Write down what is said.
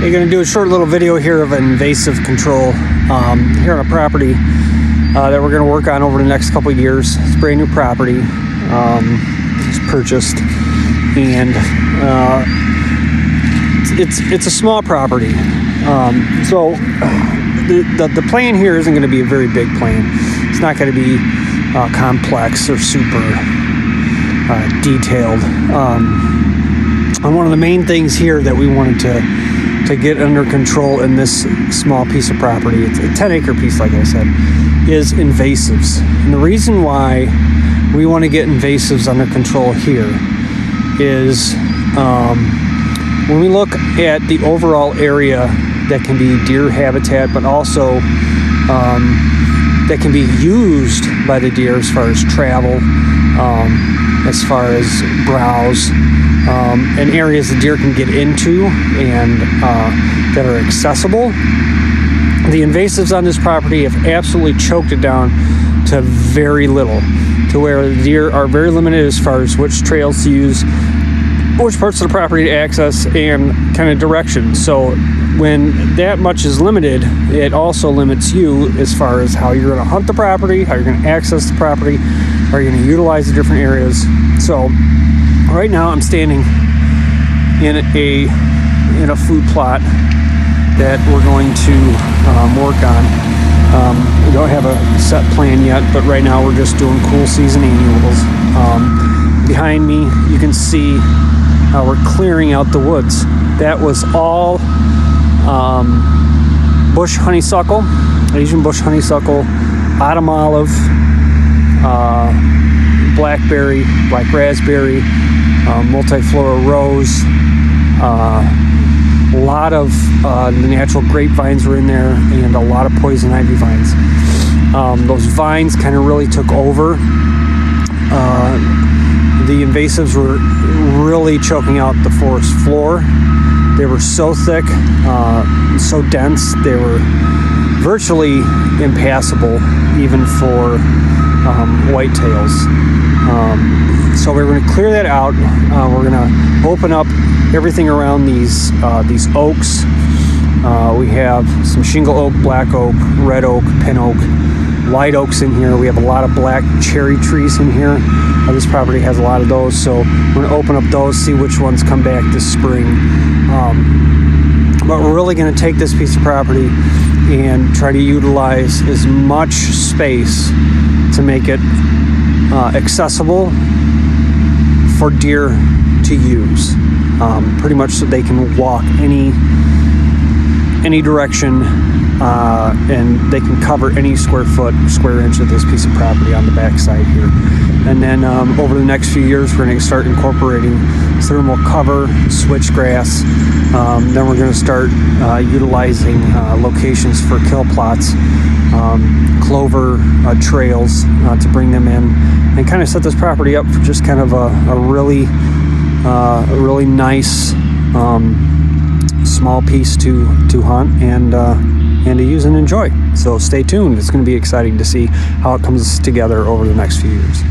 We're going to do a short little video here of invasive control here on a property that we're going to work on over the next couple of years. It's a brand new property. It's purchased, and it's a small property. So the plan here isn't going to be a very big plan. It's not going to be complex or super detailed. And one of the main things here that we wanted to get under control in this small piece of property, it's a 10-acre piece, like I said, is invasives. And the reason why we want to get invasives under control here is when we look at the overall area that can be deer habitat, but also that can be used by the deer as far as travel, as far as browse, and areas the deer can get into and that are accessible. The invasives on this property have absolutely choked it down to very little, to where the deer are very limited as far as which trails to use, which parts of the property to access, and kind of direction. So when that much is limited, it also limits you as far as how you're going to hunt the property, how you're going to access the property, how you're going to utilize the different areas. So right now I'm standing in a food plot that we're going to work on. We don't have a set plan yet, but right now we're just doing cool season annuals. Behind me you can see how we're clearing out the woods. That was all bush honeysuckle, Asian bush honeysuckle, autumn olive, blackberry, black raspberry, multiflora rose, a lot of the natural grapevines were in there, and a lot of poison ivy vines. Those vines kind of really took over. The invasives were really choking out the forest floor. They were so thick, so dense, they were virtually impassable even for whitetails. So we're going to clear that out. We're going to open up everything around these oaks. We have some shingle oak, black oak, red oak, pin oak, white oaks in here. We have a lot of black cherry trees in here. This property has a lot of those, so we're going to open up those, see which ones come back this spring. But we're really going to take this piece of property and try to utilize as much space to make it accessible for deer to use, pretty much so they can walk any direction, and they can cover any square inch of this piece of property on the backside here. And then over the next few years, we're going to start incorporating thermal cover, switchgrass. Then we're going to start utilizing locations for kill plots, clover trails to bring them in, and kind of set this property up for just kind of a really nice small piece to hunt and to use and enjoy. So stay tuned. It's going to be exciting to see how it comes together over the next few years.